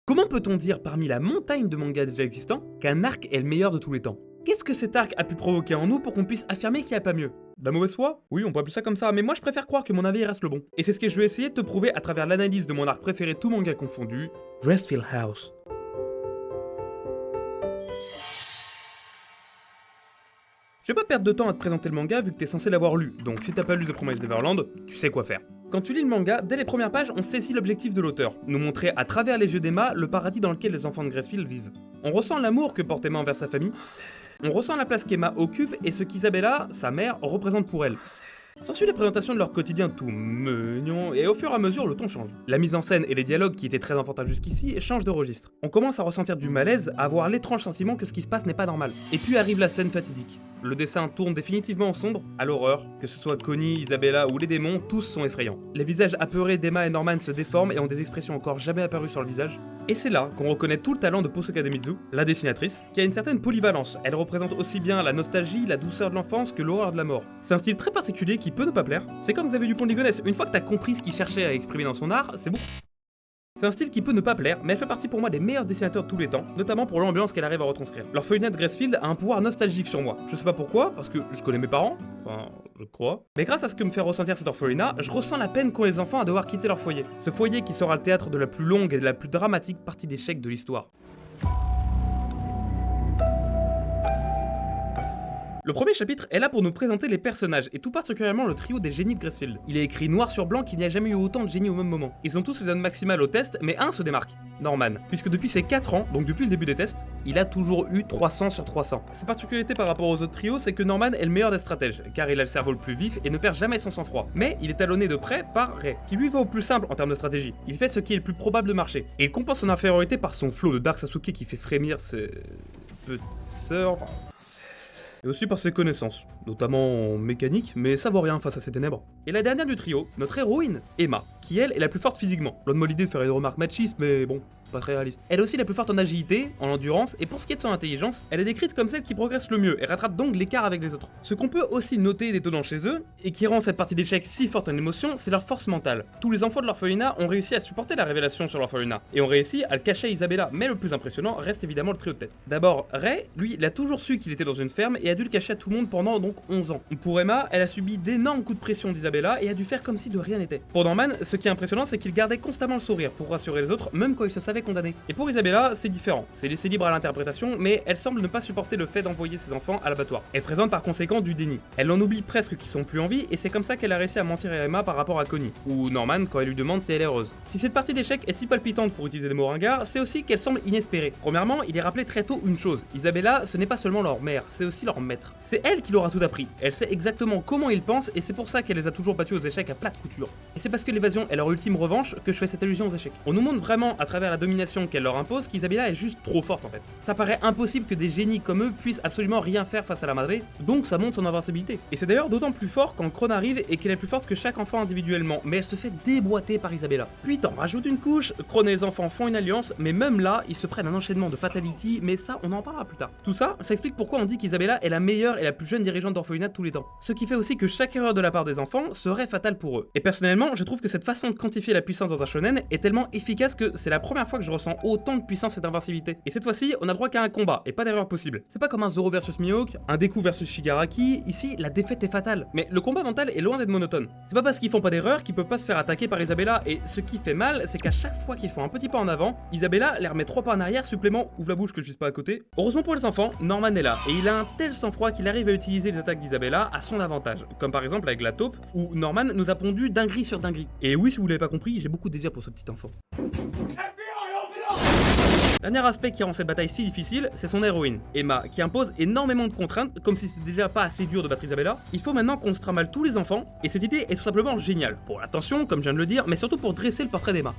Comment peut-on dire parmi la montagne de mangas déjà existants qu'un arc est le meilleur de tous les temps? Qu'est-ce que cet arc a pu provoquer en nous pour qu'on puisse affirmer qu'il n'y a pas mieux? De la mauvaise foi? Oui, on peut appeler ça comme ça, mais moi je préfère croire que mon avis reste le bon. Et c'est ce que je vais essayer de te prouver à travers l'analyse de mon arc préféré tout manga confondu, Dressfield House. Je vais pas perdre de temps à te présenter le manga vu que t'es censé l'avoir lu, donc si t'as pas lu The Promised Neverland, tu sais quoi faire. Quand tu lis le manga, dès les premières pages, on saisit l'objectif de l'auteur, nous montrer à travers les yeux d'Emma le paradis dans lequel les enfants de Gracefield vivent. On ressent l'amour que porte Emma envers sa famille, on ressent la place qu'Emma occupe et ce qu'Isabella, sa mère, représente pour elle. S'ensuit la présentation de leur quotidien tout mignon, et au fur et à mesure le ton change. La mise en scène et les dialogues qui étaient très enfantins jusqu'ici changent de registre. On commence à ressentir du malaise, à avoir l'étrange sentiment que ce qui se passe n'est pas normal. Et puis arrive la scène fatidique. Le dessin tourne définitivement en sombre, à l'horreur, que ce soit Connie, Isabella ou les démons, tous sont effrayants. Les visages apeurés d'Emma et Norman se déforment et ont des expressions encore jamais apparues sur le visage. Et c'est là qu'on reconnaît tout le talent de Poso Kademizu, la dessinatrice, qui a une certaine polyvalence. Elle représente aussi bien la nostalgie, la douceur de l'enfance que l'horreur de la mort. C'est un style très particulier qui peut ne pas plaire. C'est comme Xavier Dupont de Ligonnès, une fois que t'as compris ce qu'il cherchait à exprimer dans son art, c'est bon. C'est un style qui peut ne pas plaire, mais elle fait partie pour moi des meilleurs dessinateurs de tous les temps, notamment pour l'ambiance qu'elle arrive à retranscrire. L'orphelinat de Gracefield a un pouvoir nostalgique sur moi. Je sais pas pourquoi, parce que je connais mes parents, enfin, je crois. Mais grâce à ce que me fait ressentir cet orphelinat, je ressens la peine qu'ont les enfants à devoir quitter leur foyer. Ce foyer qui sera le théâtre de la plus longue et de la plus dramatique partie d'échecs de l'histoire. Le premier chapitre est là pour nous présenter les personnages, et tout particulièrement le trio des génies de Gracefield. Il est écrit noir sur blanc qu'il n'y a jamais eu autant de génies au même moment. Ils ont tous les donnes maximales au test, mais un se démarque, Norman. Puisque depuis ses 4 ans, donc depuis le début des tests, il a toujours eu 300 sur 300. Sa particularité par rapport aux autres trios, c'est que Norman est le meilleur des stratèges, car il a le cerveau le plus vif et ne perd jamais son sang-froid. Mais il est talonné de près par Ray, qui lui va au plus simple en termes de stratégie. Il fait ce qui est le plus probable de marcher. Et il compense son infériorité par son flow de Dark Sasuke qui fait frémir ses petites sœurs, enfin... Et aussi par ses connaissances, notamment en mécanique, mais ça vaut rien face à ses ténèbres. Et la dernière du trio, notre héroïne, Emma, qui elle est la plus forte physiquement. Loin de moi l'idée de faire une remarque machiste, mais bon, pas très réaliste. Elle est aussi la plus forte en agilité, en endurance, et pour ce qui est de son intelligence, elle est décrite comme celle qui progresse le mieux et rattrape donc l'écart avec les autres. Ce qu'on peut aussi noter d'étonnant chez eux, et qui rend cette partie d'échec si forte en émotion, c'est leur force mentale. Tous les enfants de l'orphelinat ont réussi à supporter la révélation sur l'orphelinat, et ont réussi à le cacher à Isabella, mais le plus impressionnant reste évidemment le trio de tête. D'abord, Ray, lui, il a toujours su qu'il était dans une ferme et a dû le cacher à tout le monde pendant donc 11 ans. Pour Emma, elle a subi d'énormes coups de pression d'Isabella et a dû faire comme si de rien n'était. Pour Norman, ce qui est impressionnant, c'est qu'il gardait constamment le sourire pour rassurer les autres, même quand il se savait condamné. Et pour Isabella, c'est différent, c'est laissé libre à l'interprétation, mais elle semble ne pas supporter le fait d'envoyer ses enfants à l'abattoir. Elle présente par conséquent du déni. Elle en oublie presque qu'ils sont plus en vie, et c'est comme ça qu'elle a réussi à mentir à Emma par rapport à Connie, ou Norman quand elle lui demande si elle est heureuse. Si cette partie d'échec est si palpitante pour utiliser des mots ringards, c'est aussi qu'elle semble inespérée. Premièrement, il est rappelé très tôt une chose, Isabella, ce n'est pas seulement leur mère, c'est aussi leur maître. C'est elle qui leur a tout appris, elle sait exactement comment ils pensent, et c'est pour ça qu'elle les a toujours battus aux échecs à plate couture. Et c'est parce que l'évasion est leur ultime revanche que je fais cette allusion aux échecs. On nous montre vraiment, à travers la domination qu'elle leur impose, qu'Isabella est juste trop forte en fait. Ça paraît impossible que des génies comme eux puissent absolument rien faire face à la Madre, donc ça montre son invincibilité. Et c'est d'ailleurs d'autant plus fort quand Kron arrive et qu'elle est plus forte que chaque enfant individuellement, mais elle se fait déboîter par Isabella. Puis t'en rajoutes une couche, Kron et les enfants font une alliance, mais même là, ils se prennent un enchaînement de fatality, mais ça, on en parlera plus tard. Tout ça, ça explique pourquoi on dit qu'Isabella est la meilleure et la plus jeune dirigeante d'orphelinat de tous les temps. Ce qui fait aussi que chaque erreur de la part des enfants serait fatale pour eux. Et personnellement, je trouve que cette façon de quantifier la puissance dans un shonen est tellement efficace que c'est la première fois que je ressens autant de puissance et d'invincibilité. Et cette fois-ci, on a droit qu'à un combat, et pas d'erreur possible. C'est pas comme un Zoro versus Mihawk, un Deku versus Shigaraki, ici, la défaite est fatale. Mais le combat mental est loin d'être monotone. C'est pas parce qu'ils font pas d'erreur qu'ils peuvent pas se faire attaquer par Isabella, et ce qui fait mal, c'est qu'à chaque fois qu'ils font un petit pas en avant, Isabella les remet 3 pas en arrière, supplément, ouvre la bouche que je dise pas à côté. Heureusement pour les enfants, Norman est là, et il a un tel sang-froid qu'il arrive à utiliser les attaques d'Isabella à son avantage, comme par exemple avec la taupe, où Norman nous a pondu dinguerie sur dinguerie. Et oui, si vous l'avez pas compris, j'ai beaucoup de désir pour ce petit enfant. Dernier aspect qui rend cette bataille si difficile, c'est son héroïne, Emma, qui impose énormément de contraintes, comme si c'était déjà pas assez dur de battre Isabella. Il faut maintenant qu'on se trimballe tous les enfants, et cette idée est tout simplement géniale, pour l'attention, comme je viens de le dire, mais surtout pour dresser le portrait d'Emma.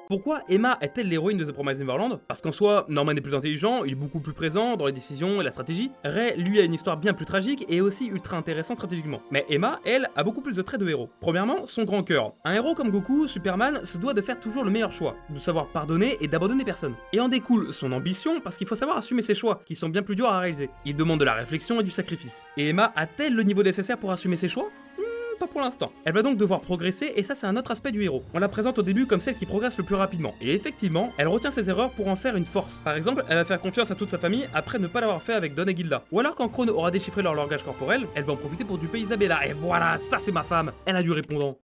Pourquoi Emma est-elle l'héroïne de The Promised Neverland? Parce qu'en soi, Norman est plus intelligent, il est beaucoup plus présent dans les décisions et la stratégie. Ray, lui, a une histoire bien plus tragique et aussi ultra intéressante stratégiquement. Mais Emma, elle, a beaucoup plus de traits de héros. Premièrement, son grand cœur. Un héros comme Goku, Superman, se doit de faire toujours le meilleur choix, de savoir pardonner et d'abandonner personne. Et en découle son ambition parce qu'il faut savoir assumer ses choix, qui sont bien plus durs à réaliser. Il demande de la réflexion et du sacrifice. Et Emma a-t-elle le niveau nécessaire pour assumer ses choix? pas pour l'instant. Elle va donc devoir progresser et ça c'est un autre aspect du héros. On la présente au début comme celle qui progresse le plus rapidement. Et effectivement, elle retient ses erreurs pour en faire une force. Par exemple, elle va faire confiance à toute sa famille après ne pas l'avoir fait avec Don et Gilda. Ou alors quand Krone aura déchiffré leur langage corporel, elle va en profiter pour duper Isabella. Et voilà, ça c'est ma femme. Elle a du répondant.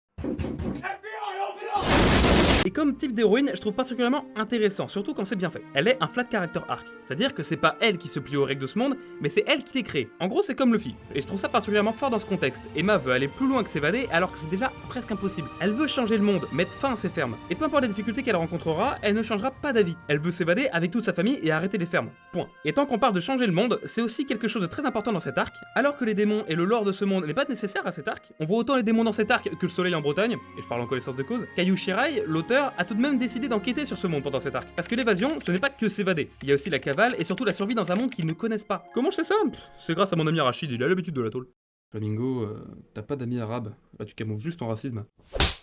Et comme type d'héroïne, je trouve particulièrement intéressant, surtout quand c'est bien fait. Elle est un flat character arc, c'est-à-dire que c'est pas elle qui se plie aux règles de ce monde, mais c'est elle qui les crée. En gros, c'est comme Luffy, et je trouve ça particulièrement fort dans ce contexte. Emma veut aller plus loin que s'évader, alors que c'est déjà presque impossible. Elle veut changer le monde, mettre fin à ses fermes. Et peu importe les difficultés qu'elle rencontrera, elle ne changera pas d'avis. Elle veut s'évader avec toute sa famille et arrêter les fermes. Point. Et tant qu'on parle de changer le monde, c'est aussi quelque chose de très important dans cet arc. Alors que les démons et le lore de ce monde n'est pas nécessaire à cet arc, on voit autant les démons dans cet arc que le soleil en Bretagne, et je parle en connaissance de cause. Kayu Shirai, l'auteur, a tout de même décidé d'enquêter sur ce monde pendant cet arc. Parce que l'évasion, ce n'est pas que s'évader. Il y a aussi la cavale et surtout la survie dans un monde qu'ils ne connaissent pas. Comment je sais ça? C'est grâce à mon ami Rachid, il a l'habitude de la tôle. Flamingo, t'as pas d'amis arabes. Là, tu camoufles juste ton racisme.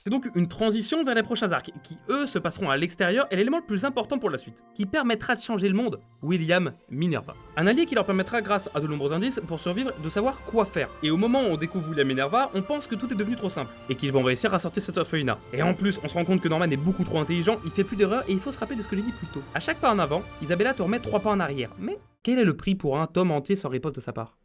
C'est donc une transition vers les prochains arcs, qui eux se passeront à l'extérieur et l'élément le plus important pour la suite, qui permettra de changer le monde, William Minerva. Un allié qui leur permettra, grâce à de nombreux indices pour survivre, de savoir quoi faire. Et au moment où on découvre William Minerva, on pense que tout est devenu trop simple, et qu'ils vont réussir à sortir cette orphelinat. Et en plus, on se rend compte que Norman est beaucoup trop intelligent, il fait plus d'erreurs et il faut se rappeler de ce que j'ai dit plus tôt. À chaque pas en avant, Isabella te remet 3 pas en arrière. Mais quel est le prix pour un tome entier sans riposte de sa part?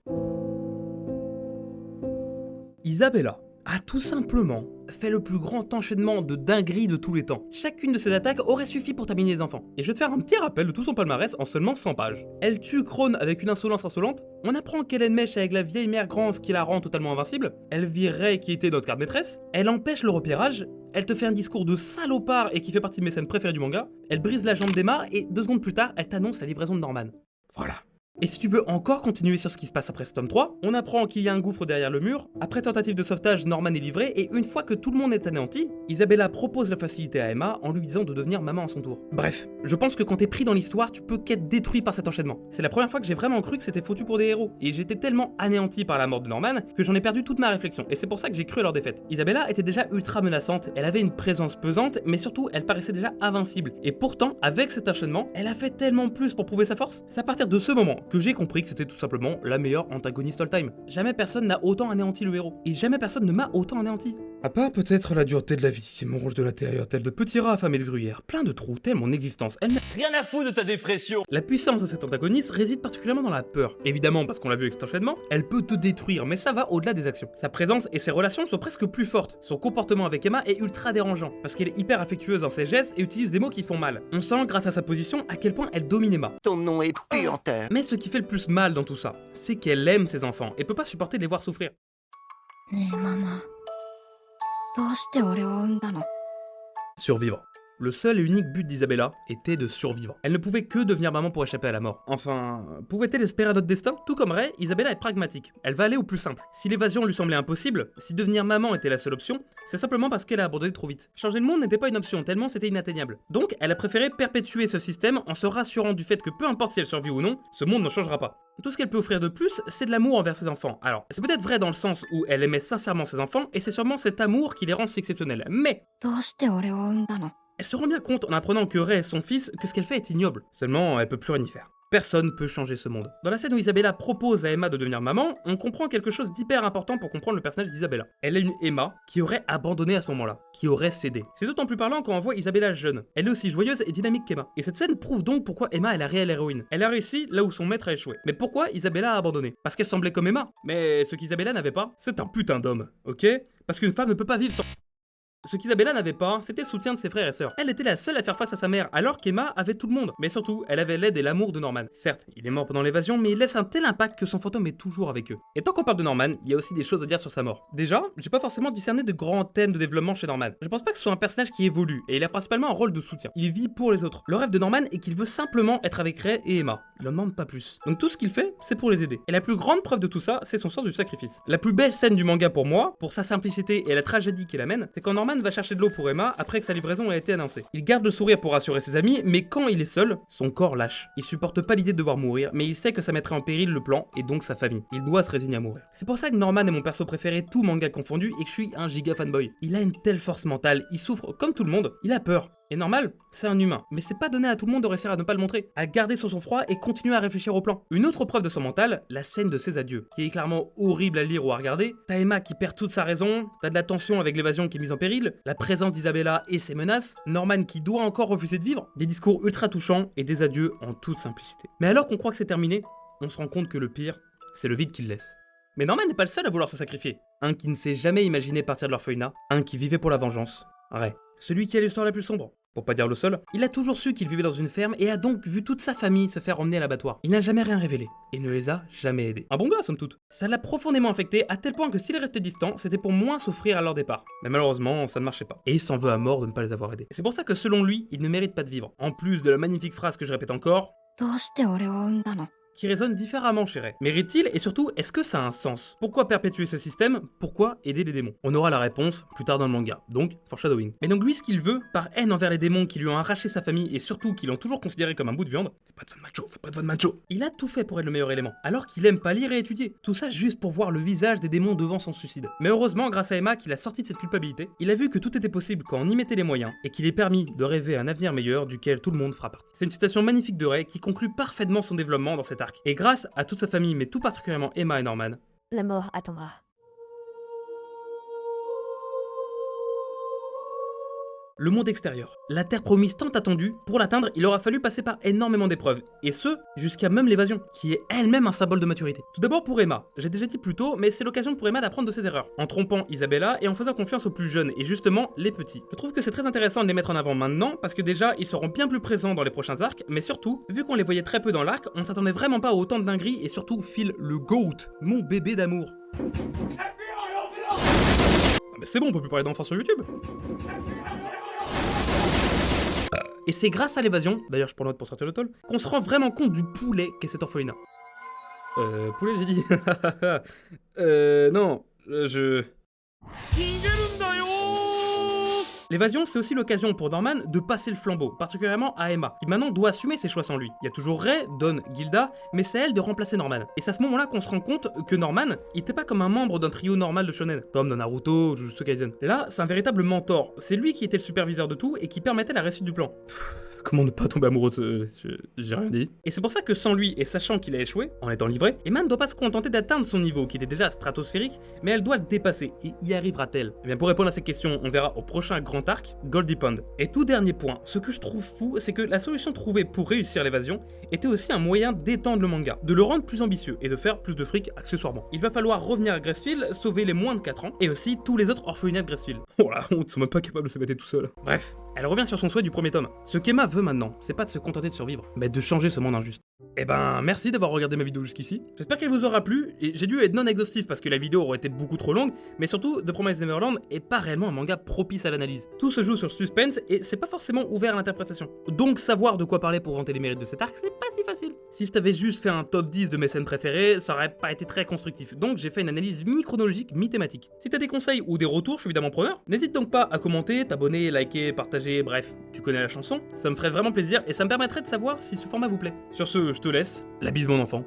Isabella a tout simplement fait le plus grand enchaînement de dingueries de tous les temps. Chacune de ses attaques aurait suffi pour terminer les enfants. Et je vais te faire un petit rappel de tout son palmarès en seulement 100 pages. Elle tue Krone avec une insolence insolente, on apprend qu'elle est mèche avec la vieille mère Grance qui la rend totalement invincible, elle vire Ray qui était notre garde-maîtresse, elle empêche le repérage, elle te fait un discours de salopard et qui fait partie de mes scènes préférées du manga, elle brise la jambe d'Emma et 2 secondes plus tard, elle t'annonce la livraison de Norman. Voilà. Et si tu veux encore continuer sur ce qui se passe après ce tome 3, on apprend qu'il y a un gouffre derrière le mur, après tentative de sauvetage, Norman est livré, et une fois que tout le monde est anéanti, Isabella propose la facilité à Emma en lui disant de devenir maman à son tour. Bref, je pense que quand t'es pris dans l'histoire, tu peux qu'être détruit par cet enchaînement. C'est la première fois que j'ai vraiment cru que c'était foutu pour des héros, et j'étais tellement anéanti par la mort de Norman que j'en ai perdu toute ma réflexion, et c'est pour ça que j'ai cru à leur défaite. Isabella était déjà ultra menaçante, elle avait une présence pesante, mais surtout elle paraissait déjà invincible, et pourtant, avec cet enchaînement, elle a fait tellement plus pour prouver sa force. C'est à partir de ce moment que j'ai compris que c'était tout simplement la meilleure antagoniste all time. Jamais personne n'a autant anéanti le héros, et jamais personne ne m'a autant anéanti. À part peut-être la dureté de la vie, mon rouge de l'intérieur, tel de petits rats affamés de gruyère, plein de trous, telle mon existence, elle n'a rien à foutre de ta dépression. La puissance de cet antagoniste réside particulièrement dans la peur. Évidemment, parce qu'on l'a vu avec cet enchaînement, elle peut te détruire, mais ça va au-delà des actions. Sa présence et ses relations sont presque plus fortes. Son comportement avec Emma est ultra dérangeant, parce qu'elle est hyper affectueuse dans ses gestes et utilise des mots qui font mal. On sent, grâce à sa position, à quel point elle domine Emma. Ton nom est puanteur. Mais ce qui fait le plus mal dans tout ça, c'est qu'elle aime ses enfants et peut pas supporter de les voir souffrir. ねえママ、どうして俺を産んだの？ Survivre. Le seul et unique but d'Isabella était de survivre. Elle ne pouvait que devenir maman pour échapper à la mort. Enfin, pouvait-elle espérer à notre destin? Tout comme Ray, Isabella est pragmatique. Elle va aller au plus simple. Si l'évasion lui semblait impossible, si devenir maman était la seule option, c'est simplement parce qu'elle a abandonné trop vite. Changer le monde n'était pas une option, tellement c'était inatteignable. Donc, elle a préféré perpétuer ce système en se rassurant du fait que peu importe si elle survit ou non, ce monde ne changera pas. Tout ce qu'elle peut offrir de plus, c'est de l'amour envers ses enfants. Alors, c'est peut-être vrai dans le sens où elle aimait sincèrement ses enfants, et c'est sûrement cet amour qui les rend si exceptionnels. Mais どうして俺を産んだの？ elle se rend bien compte en apprenant que Ray est son fils que ce qu'elle fait est ignoble. Seulement, elle peut plus rien y faire. Personne peut changer ce monde. Dans la scène où Isabella propose à Emma de devenir maman, on comprend quelque chose d'hyper important pour comprendre le personnage d'Isabella. Elle est une Emma qui aurait abandonné à ce moment-là, qui aurait cédé. C'est d'autant plus parlant quand on voit Isabella jeune. Elle est aussi joyeuse et dynamique qu'Emma. Et cette scène prouve donc pourquoi Emma est la réelle héroïne. Elle a réussi là où son maître a échoué. Mais pourquoi Isabella a abandonné? Parce qu'elle semblait comme Emma. Mais ce qu'Isabella n'avait pas, c'est un putain d'homme, ok? Parce qu'une femme ne peut pas vivre sans... Ce qu'Isabella n'avait pas, c'était le soutien de ses frères et sœurs. Elle était la seule à faire face à sa mère, alors qu'Emma avait tout le monde. Mais surtout, elle avait l'aide et l'amour de Norman. Certes, il est mort pendant l'évasion, mais il laisse un tel impact que son fantôme est toujours avec eux. Et tant qu'on parle de Norman, il y a aussi des choses à dire sur sa mort. Déjà, j'ai pas forcément discerné de grands thèmes de développement chez Norman. Je pense pas que ce soit un personnage qui évolue, et il a principalement un rôle de soutien. Il vit pour les autres. Le rêve de Norman est qu'il veut simplement être avec Ray et Emma. Il en demande pas plus. Donc tout ce qu'il fait, c'est pour les aider. Et la plus grande preuve de tout ça, c'est son sens du sacrifice. La plus belle scène du manga pour moi, pour sa simplicité et la tragédie qu'il amène, c'est quand Norman va chercher de l'eau pour Emma après que sa livraison ait été annoncée. Il garde le sourire pour rassurer ses amis, mais quand il est seul, son corps lâche. Il supporte pas l'idée de devoir mourir, mais il sait que ça mettrait en péril le plan et donc sa famille. Il doit se résigner à mourir. C'est pour ça que Norman est mon perso préféré, tout manga confondu, et que je suis un giga fanboy. Il a une telle force mentale, il souffre comme tout le monde, il a peur. Et normal, c'est un humain, mais c'est pas donné à tout le monde de réussir à ne pas le montrer, à garder sur son froid et continuer à réfléchir au plan. Une autre preuve de son mental, la scène de ses adieux, qui est clairement horrible à lire ou à regarder. T'as Emma qui perd toute sa raison, t'as de la tension avec l'évasion qui est mise en péril, la présence d'Isabella et ses menaces, Norman qui doit encore refuser de vivre, des discours ultra touchants et des adieux en toute simplicité. Mais alors qu'on croit que c'est terminé, on se rend compte que le pire, c'est le vide qu'il laisse. Mais Norman n'est pas le seul à vouloir se sacrifier. Un qui ne s'est jamais imaginé partir de l'orphelinat, un qui vivait pour la vengeance. Ray, celui qui a l'histoire la plus sombre. Pour pas dire le seul, il a toujours su qu'il vivait dans une ferme et a donc vu toute sa famille se faire emmener à l'abattoir. Il n'a jamais rien révélé et ne les a jamais aidés. Un bon gars, somme toute. Ça l'a profondément affecté à tel point que s'il restait distant, c'était pour moins souffrir à leur départ. Mais malheureusement, ça ne marchait pas. Et il s'en veut à mort de ne pas les avoir aidés. C'est pour ça que selon lui, il ne mérite pas de vivre. En plus de la magnifique phrase que je répète encore, どうして俺を産んだの qui résonne différemment chez Ray. Mérite-t-il et surtout, est-ce que ça a un sens? Pourquoi perpétuer ce système? Pourquoi aider les démons? On aura la réponse plus tard dans le manga, donc foreshadowing. Mais donc lui, ce qu'il veut, par haine envers les démons qui lui ont arraché sa famille et surtout qui l'ont toujours considéré comme un bout de viande, fais pas de van macho, il a tout fait pour être le meilleur élément, alors qu'il aime pas lire et étudier. Tout ça juste pour voir le visage des démons devant son suicide. Mais heureusement, grâce à Emma, qu'il a sorti de cette culpabilité, il a vu que tout était possible quand on y mettait les moyens et qu'il est permis de rêver à un avenir meilleur duquel tout le monde fera partie. C'est une citation magnifique de Ray qui conclut parfaitement son développement dans cet arc. Et grâce à toute sa famille, mais tout particulièrement Emma et Norman, La mort attendra. le monde extérieur, la terre promise tant attendue, pour l'atteindre, il aura fallu passer par énormément d'épreuves, et ce, jusqu'à même l'évasion, qui est elle-même un symbole de maturité. Tout d'abord pour Emma, j'ai déjà dit plus tôt, mais c'est l'occasion pour Emma d'apprendre de ses erreurs, en trompant Isabella et en faisant confiance aux plus jeunes, et justement, les petits. Je trouve que c'est très intéressant de les mettre en avant maintenant, parce que déjà, ils seront bien plus présents dans les prochains arcs, mais surtout, vu qu'on les voyait très peu dans l'arc, on s'attendait vraiment pas à autant de dingueries, et surtout, Phil le GOAT, mon bébé d'amour. Ah bah c'est bon, on peut plus parler d'enfants sur YouTube. Et c'est grâce à l'évasion, d'ailleurs je prends note pour sortir le toll, qu'on se rend vraiment compte du poulet qu'est cet orphelinat. Poulet j'ai dit. Non, je... L'évasion, c'est aussi l'occasion pour Norman de passer le flambeau, particulièrement à Emma, qui maintenant doit assumer ses choix sans lui. Il y a toujours Ray, Dawn, Gilda, mais c'est à elle de remplacer Norman. Et c'est à ce moment-là qu'on se rend compte que Norman, il était pas comme un membre d'un trio normal de shonen, comme dans Naruto, Jujutsu Kaisen. Là, c'est un véritable mentor. C'est lui qui était le superviseur de tout et qui permettait la réussite du plan. Comment ne pas tomber amoureux de ce... J'ai rien dit. Et c'est pour ça que sans lui et sachant qu'il a échoué, en étant livré, Emma ne doit pas se contenter d'atteindre son niveau, qui était déjà stratosphérique, mais elle doit le dépasser. Et y arrivera-t-elle? Eh bien pour répondre à ces questions, on verra au prochain grand arc, Goldie Pond. Et tout dernier point, ce que je trouve fou, c'est que la solution trouvée pour réussir l'évasion était aussi un moyen d'étendre le manga, de le rendre plus ambitieux et de faire plus de fric accessoirement. Il va falloir revenir à Gracefield, sauver les moins de 4 ans, et aussi tous les autres orphelinats de Gracefield. Oh la honte, ils sont même pas capables de se battre tout seul. Bref, elle revient sur son souhait du premier tome. Ce qu'Emma veut maintenant, c'est pas de se contenter de survivre, mais de changer ce monde injuste. Eh ben, merci d'avoir regardé ma vidéo jusqu'ici. J'espère qu'elle vous aura plu, et j'ai dû être non exhaustif parce que la vidéo aurait été beaucoup trop longue, mais surtout, The Promised Neverland est pas réellement un manga propice à l'analyse. Tout se joue sur le suspense, et c'est pas forcément ouvert à l'interprétation. Donc savoir de quoi parler pour vanter les mérites de cet arc, c'est pas si facile. Si je t'avais juste fait un top 10 de mes scènes préférées, ça aurait pas été très constructif, donc j'ai fait une analyse mi-chronologique, mi-thématique. Si t'as des conseils ou des retours, je suis évidemment preneur. N'hésite donc pas à commenter, t'abonner, liker, partager, bref, tu connais la chanson. Ça me ferait vraiment plaisir, et ça me permettrait de savoir si ce format vous plaît. Sur ce, je te laisse. La bise mon enfant.